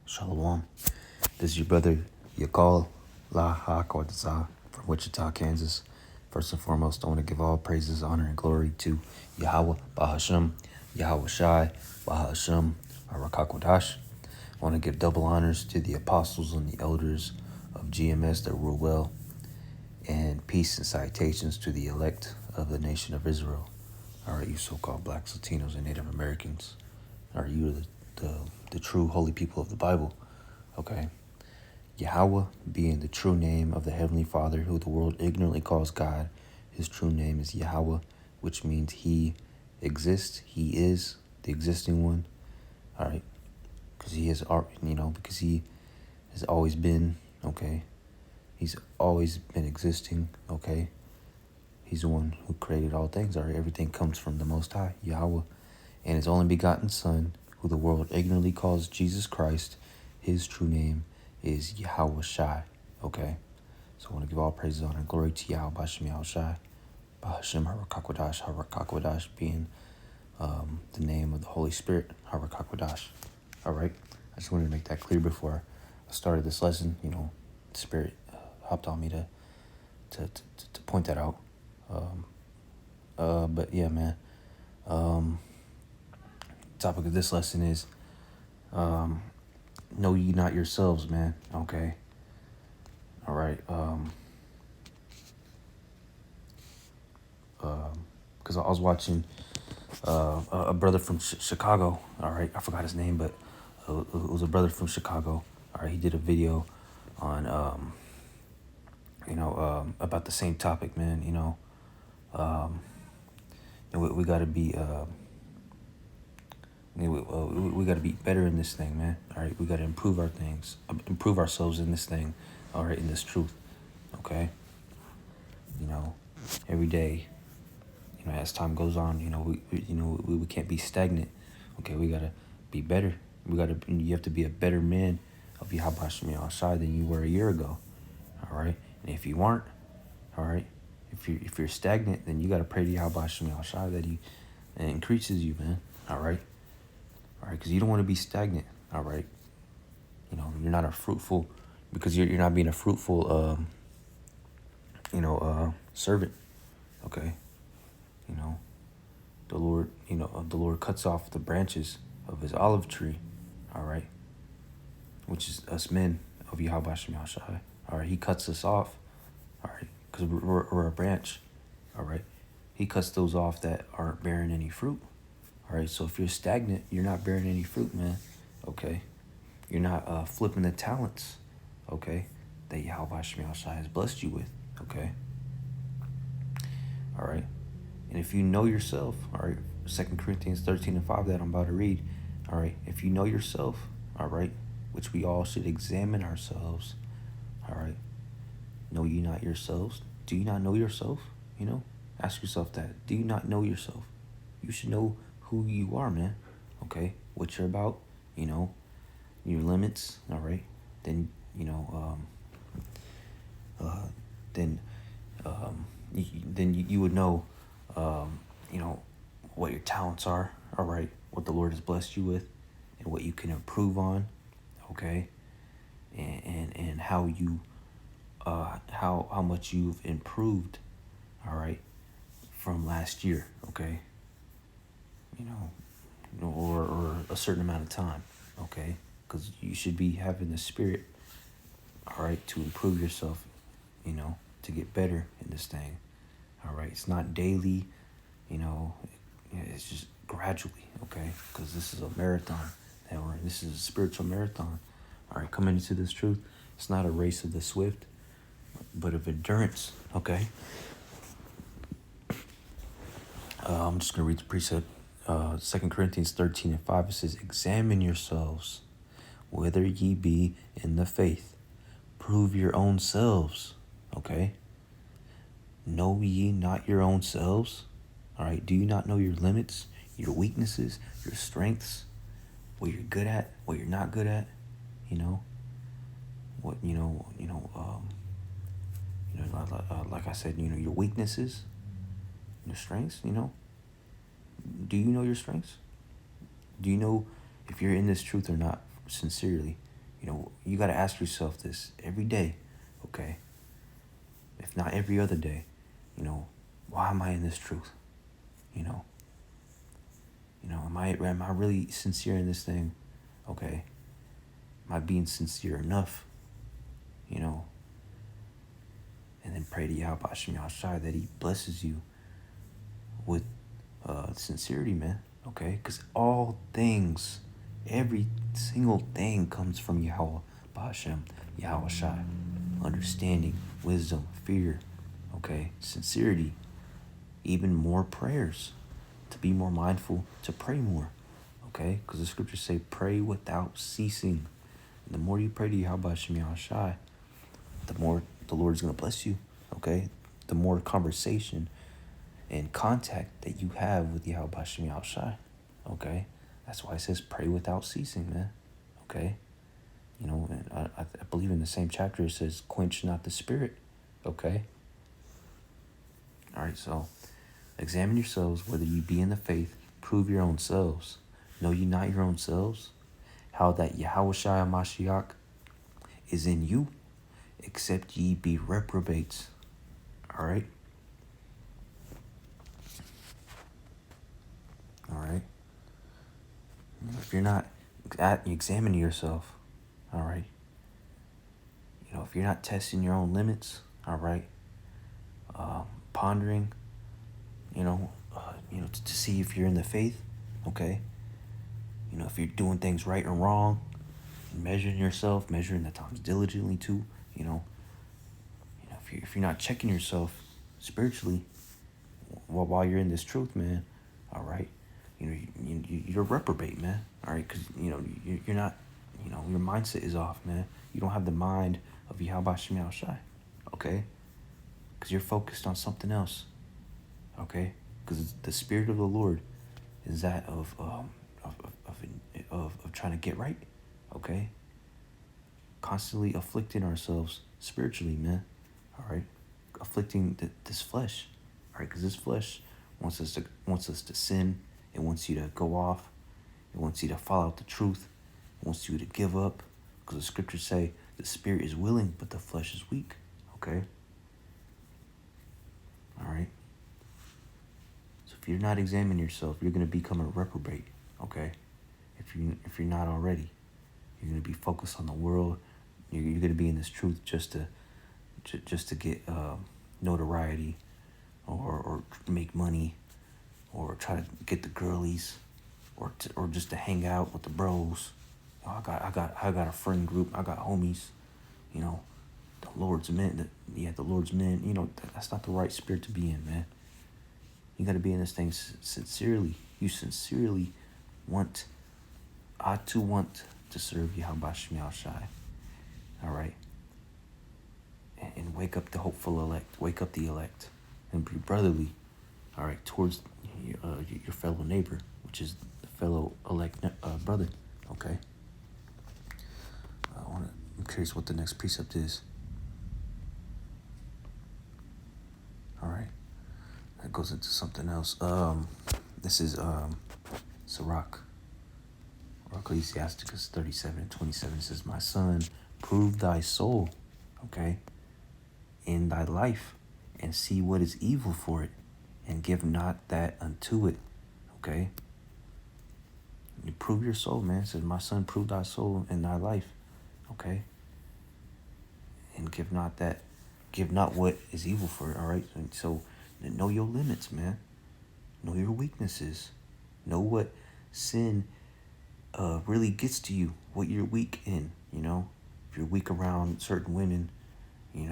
Shalom. This is your brother Yakal La HaKodetzah from Wichita, Kansas. First and foremost, I want to give all praises, honor, and glory to Yahweh, Bahashem, Yahweh Shai, Bahashem, Arakakwadash. I want to give double honors to the apostles and the elders of GMS that rule well, and peace and salutations to the elect of the nation of Israel. All right, you so-called blacks, Latinos, and Native Americans. All right, you are the true holy people of the Bible. Okay. Yahweh being the true name of the Heavenly Father, who the world ignorantly calls God. His true name is Yahweh, which means He exists. He is the existing one. All right, because He is, because He has always been. Okay, He's always been existing. Okay, He's the one who created all things. All right, everything comes from the Most High, Yahweh, and His only begotten Son, who the world ignorantly calls Jesus Christ. His true name is Yahweh Shai. Okay? So I want to give all praises, honor, and glory to Yahweh Bashem Yahweh Shai. Bahashem Harakakwadash being the name of the Holy Spirit, Harakakwadash. All right? I just wanted to make that clear before I started this lesson. The Spirit hopped on me to point that out. But yeah, man. Topic of this lesson is know ye not yourselves, man. Okay. All right. Because I was watching a brother from Chicago. All right, I forgot his name, but it was a brother from Chicago. All right, he did a video on about the same topic, man. We got to be we got to be better in this thing, man. All right, we got to improve improve ourselves in this thing. All right, in this truth. Okay. Every day. As time goes on, we can't be stagnant. Okay, we gotta be better. You have to be a better man of Yahweh Shai than you were a year ago. All right, and if you aren't, all right, if you're stagnant, then you gotta pray to Yahweh Shai that He increases you, man. All right, because you don't want to be stagnant. All right, you're not a fruitful because you're not being a fruitful servant. Okay. The Lord cuts off the branches of His olive tree, all right, which is us men of Yahweh Shai. All right, He cuts us off, all right, because we're a branch, all right. He cuts those off that aren't bearing any fruit, all right. So if you're stagnant, you're not bearing any fruit, man. Okay, you're not flipping the talents, okay, that Yahweh Shai has blessed you with, okay. All right. And if you know yourself, all right, 2 Corinthians 13:5 that I'm about to read, all right, if you know yourself, all right, which we all should examine ourselves, all right, know ye not yourselves? Do you not know yourself? Ask yourself that. Do you not know yourself? You should know who you are, man, okay, what you're about, your limits, all right, then, then you would know, what your talents are, all right, what the Lord has blessed you with, and what you can improve on, okay, and how you, how much you've improved, all right, from last year, okay, or a certain amount of time, okay, because you should be having the Spirit, all right, to improve yourself, to get better in this thing, all right. It's not daily, it's just gradually, okay, because this is a marathon that we're in. This is a spiritual marathon, all right, coming into this truth. It's not a race of the swift, but of endurance, okay. I'm just going to read the precept. 2 Corinthians 13:5, it says, examine yourselves, whether ye be in the faith. Prove your own selves, okay. Know ye not your own selves? All right, do you not know your limits, your weaknesses, your strengths, what you're good at, what you're not good at, what, like I said, your weaknesses, your strengths, do you know your strengths? Do you know if you're in this truth or not, sincerely? You got to ask yourself this every day, okay? If not every other day, why am I in this truth? You know, am I really sincere in this thing? Okay. Am I being sincere enough? And then pray to Yahweh Shem Yahshai that he blesses you with sincerity, man. Okay? Because all things, every single thing comes from Yahweh Ba'ashem, Yahweh Shai. Understanding, wisdom, fear, okay? Sincerity, even more prayers, to be more mindful, to pray more, okay? Because the scriptures say pray without ceasing. And the more you pray to Yahweh Shem Yahshai, the more the Lord's going to bless you, okay? The more conversation and contact that you have with Yahweh Shem Yahshai, okay? That's why it says pray without ceasing, man, okay? And I believe in the same chapter it says quench not the spirit, okay? All right, so examine yourselves whether you be in the faith, prove your own selves. Know ye not your own selves? How that Yahweh Shai Mashiach is in you, except ye be reprobates. All right? All right? If you're not examining yourself, all right? If you're not testing your own limits, all right? Pondering, to see if you're in the faith, okay? If you're doing things right or wrong, measuring yourself, measuring the times diligently too, if you're not checking yourself spiritually while you're in this truth, man, all right, you're a reprobate, man, all right, because you're not, your mindset is off, man. You don't have the mind of Yahweh Shem Yahshai, okay, because you're focused on something else, okay, because the spirit of the Lord is that of trying to get right, okay, constantly afflicting ourselves spiritually, man, all right, afflicting this flesh, all right, because this flesh wants us to sin. It wants you to go off. It wants you to follow out the truth. It wants you to give up, because the scriptures say the spirit is willing, but the flesh is weak, okay, all right. So if you're not examining yourself, you're going to become a reprobate, okay, if you're not already. You're going to be focused on the world. You're going to be in this truth just to get notoriety or make money or try to get the girlies or just to hang out with the bros. I got a friend group. I got homies. The Lord's men. The Lord's men. That's not the right spirit to be in, man. You got to be in this thing sincerely. You sincerely want to serve Yahweh Shem Yahshai. All right. And wake up the hopeful elect. Wake up the elect. And be brotherly. All right. Towards your fellow neighbor, which is the fellow elect brother. Okay. I'm curious what the next precept is. All right. That goes into something else. This is Sirach. Or Ecclesiasticus 37:27 says, my son, prove thy soul, okay, in thy life, and see what is evil for it, and give not that unto it, okay? You prove your soul, man. It says, my son, prove thy soul in thy life, okay? And give not what is evil for it, all right? And so know your limits, man. Know your weaknesses. Know what sin really gets to you, what you're weak in, if you're weak around certain women, if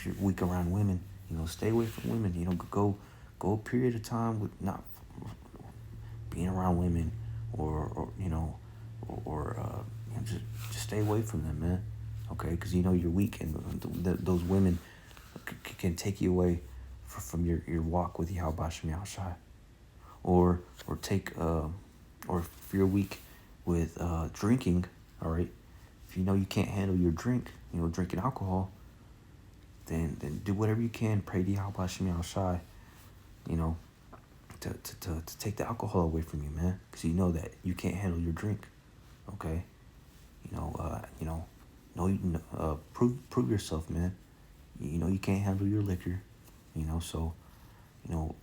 you're weak around women, stay away from women, go a period of time with not being around women or just stay away from them, man. Okay. Cause you're weak and those women can take you away from your walk with Yahweh Shem Yahshai. Or take or if you're weak with drinking, all right, if you can't handle your drink, drinking alcohol, then do whatever you can, pray to Yahweh Shem Yahshai, to take the alcohol away from you, man, because you know that you can't handle your drink. Okay, prove yourself, man. You know you can't handle your liquor. So you know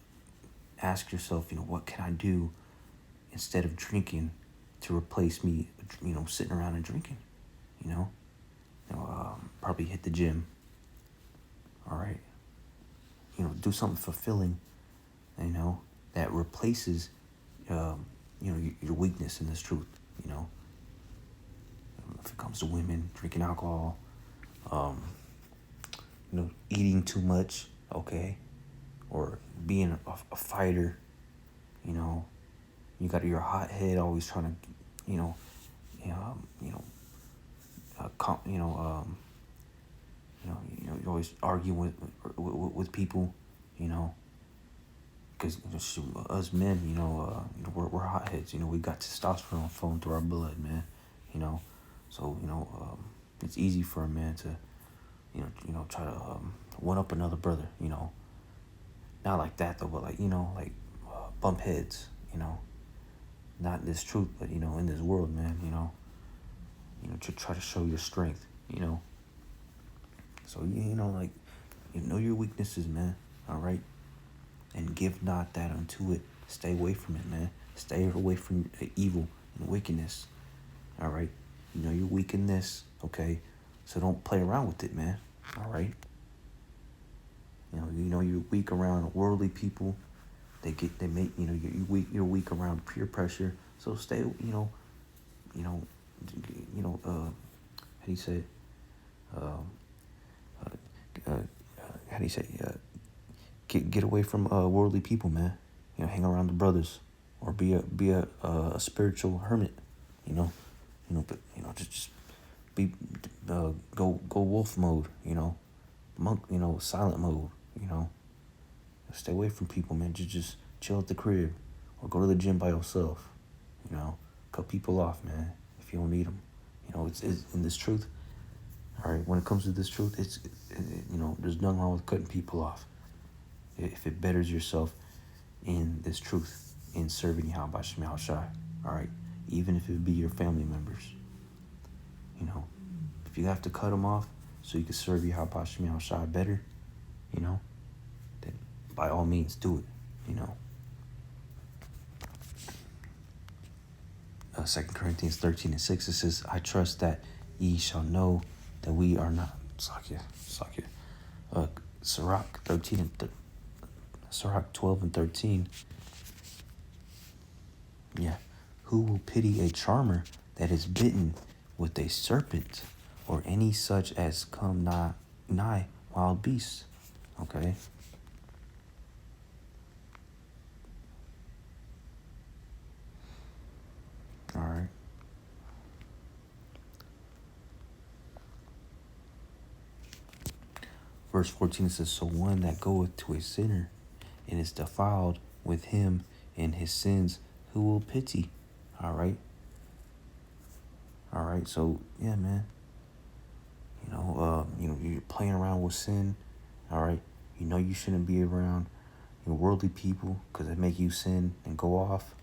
ask yourself, what can I do instead of drinking to replace me, sitting around and drinking. Probably hit the gym. All right. Do something fulfilling. That replaces, your weakness in this truth. If it comes to women, drinking alcohol, eating too much, okay, or being a fighter, you got your hot head always trying to, you always argue with people, because us men, we're hotheads. We got testosterone flowing through our blood, man. So it's easy for a man to, try to one up another brother. Not like that though, but bump heads. Not in this truth, but in this world, man. To try to show your strength. So know your weaknesses, man. All right. And give not that unto it. Stay away from it, man. Stay away from evil and wickedness. All right. You're weak in this, okay? So don't play around with it, man. All right. You're weak around worldly people. You're weak around peer pressure. So stay, how do you say it? How do you say? Get away from worldly people, man. Hang around the brothers, or be a spiritual hermit. But just be go wolf mode. Monk. Silent mode. Stay away from people, man. Just chill at the crib, or go to the gym by yourself. Cut people off, man, if you don't need them. It's in this truth. All right, when it comes to this truth, it's there's nothing wrong with cutting people off if it betters yourself in this truth, in serving Yahweh Shem Shai. All right, even if it be your family members. If you have to cut them off so you can serve Yahweh Shem Shai better, then by all means do it. 2 Corinthians 13:6, it says, I trust that ye shall know that we are not. Sirach 12:13. Yeah. Who will pity a charmer that is bitten with a serpent, or any such as come nigh wild beasts? Okay. All right. Verse 14 says, so one that goeth to a sinner and is defiled with him and his sins, who will pity? All right. So yeah, man. You're playing around with sin. All right. You shouldn't be around worldly people because they make you sin and go off.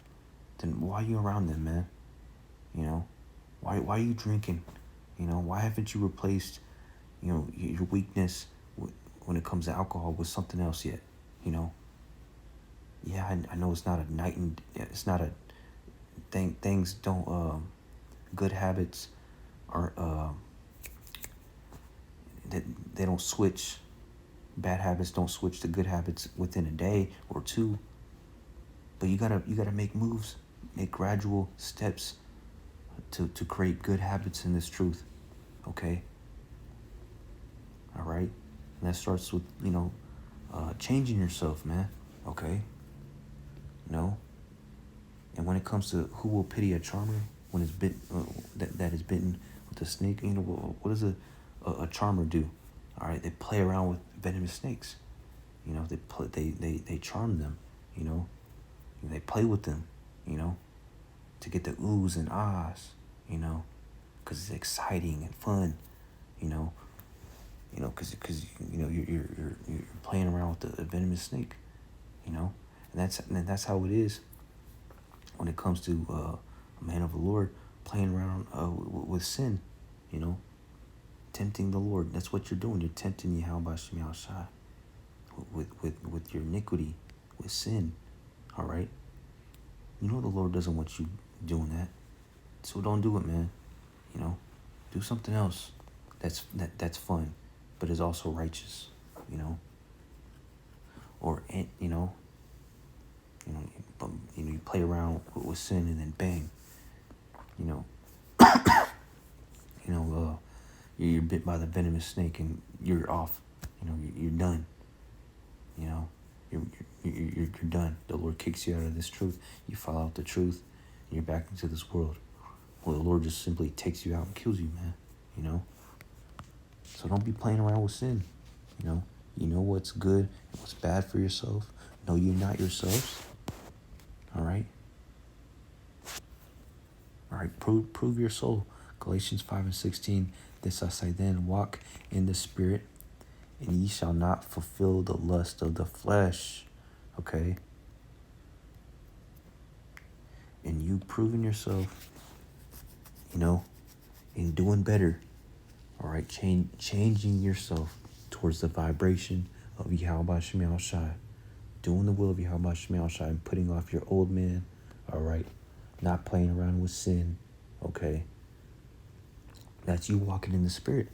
Then why are you around them, man? Why are you drinking? Why haven't you replaced your weakness when it comes to alcohol with something else yet? Yeah, I know it's not a night and it's not a thing. Things don't. Good habits are they don't switch. Bad habits don't switch to good habits within a day or two. But you gotta make moves, make gradual steps to create good habits in this truth. Okay. All right. And that starts with changing yourself, man. Okay. And when it comes to who will pity a charmer when it's bit that is bitten with a snake, what does a charmer do? All right, they play around with venomous snakes. They charm them. They play with them. To get the oohs and ahs. Because it's exciting and fun. Because you're playing around with a venomous snake. And that's how it is when it comes to a man of the Lord playing around with sin, you know, tempting the Lord. That's what you're doing. You're tempting Yahweh Shem Shai with your iniquity, with sin. All right. You know the Lord doesn't want you doing that, so don't do it, man. You know, do something else that's fun, but is also righteous. You know, or you play around with sin and then bang, you know, you're bit by the venomous snake and you're off. You know, you're done. You know, you're done. The Lord kicks you out of this truth. You follow out the truth, and you're back into this world. Well, the Lord just simply takes you out and kills you, man. You know. So don't be playing around with sin. You know what's good and what's bad for yourself. Know you're not yourselves. All right. All right. Prove your soul. Galatians 5:16. This I say then: walk in the Spirit, and ye shall not fulfill the lust of the flesh. Okay. And you proving yourself, in doing better. All right. Changing yourself towards the vibration of Yahweh Shem Shai. Doing the will of Yahweh Shem Shai and putting off your old man. All right. Not playing around with sin. Okay. That's you walking in the Spirit.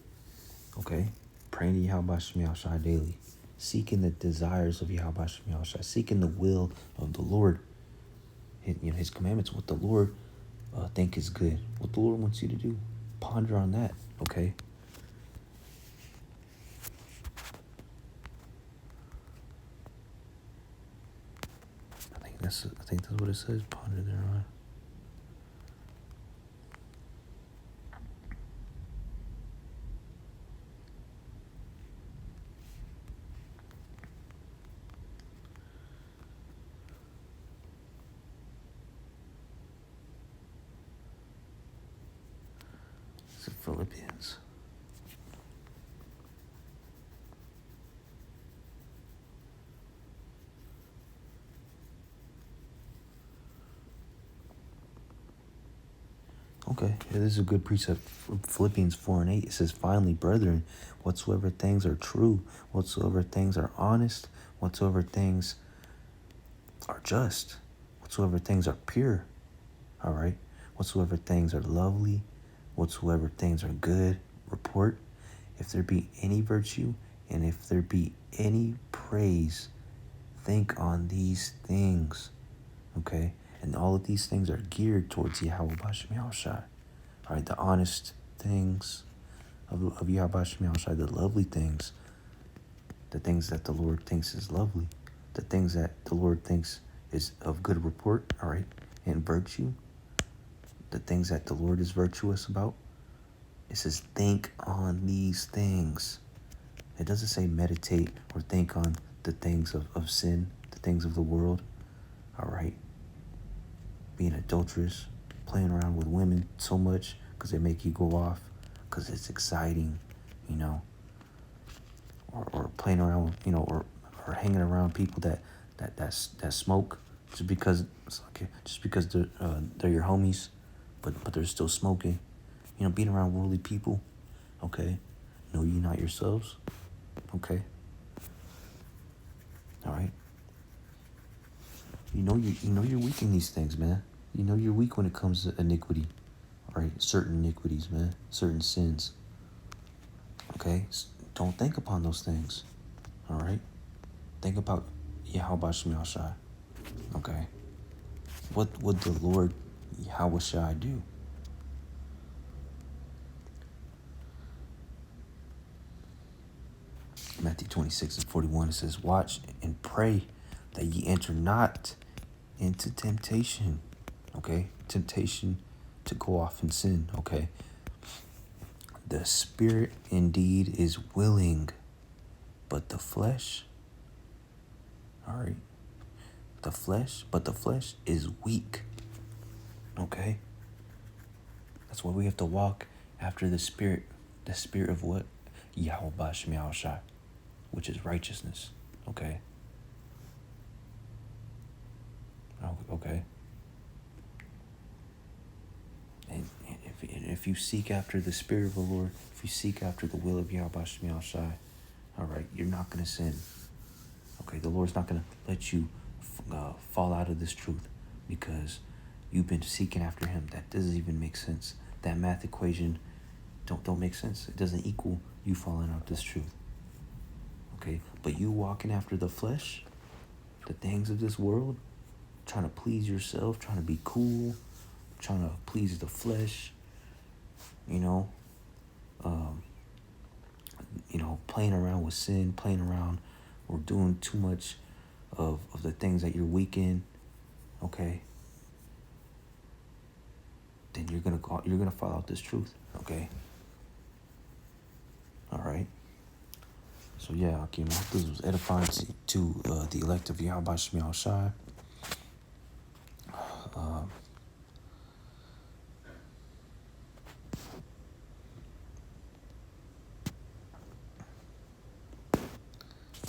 Okay. Praying to Yahweh Shem Shai daily. Seeking the desires of Yahweh Shem Shai. Seeking the will of the Lord. His commandments, what the Lord think is good. What the Lord wants you to do. Ponder on that. Okay. I think that's what it says. Ponder thereon. It's Philippians. Okay, yeah, this is a good precept. Philippians 4:8. It says, finally, brethren, whatsoever things are true, whatsoever things are honest, whatsoever things are just, whatsoever things are pure, all right, whatsoever things are lovely, whatsoever things are good, report, if there be any virtue, and if there be any praise, think on these things, okay? And all of these things are geared towards Yahweh Shem Shai. All right, the honest things of Yahweh Shem Shai, the lovely things, the things that the Lord thinks is lovely, the things that the Lord thinks is of good report, all right, and virtue, the things that the Lord is virtuous about. It says, think on these things. It doesn't say meditate or think on the things of sin, the things of the world, all right? Being adulterous, playing around with women so much because they make you go off because it's exciting, or playing around, or hanging around people that smoke just because they're your homies, but they're still smoking, being around worldly people, okay? Know ye not yourselves, okay? All right. You know you're weak in these things, man. You know you're weak when it comes to iniquity. All right, certain iniquities, man. Certain sins. Okay? Don't think upon those things. All right? Think about Yahweh Shem Shai. Okay? What would the Lord Yahweh Shai do? Matthew 26:41, it says, watch and pray that ye enter not into temptation. Okay? Temptation to go off and sin. Okay? The spirit indeed is willing, but the flesh, all right? The flesh is weak. Okay? That's why we have to walk after the spirit of what? Yahweh Shem Shai, which is righteousness. Okay? Okay. And if you seek after the Spirit of the Lord, if you seek after the will of Yahweh Shemi Shai, all right, you're not going to sin. Okay, the Lord's not going to let you fall out of this truth because you've been seeking after him. That doesn't even make sense. That math equation don't make sense. It doesn't equal you falling out this truth. Okay, but you walking after the flesh, the things of this world, trying to please yourself, trying to be cool, trying to please the flesh, you know, playing around with sin, playing around or doing too much of the things that you're weak in, okay, then you're gonna fall out this truth, okay? All right. So yeah, Akim, I hope this was edifying to the elect of Yahweh Shemi Shai.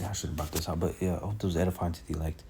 Yeah, I should have brought this out, but yeah, I hope this was edifying to the elect.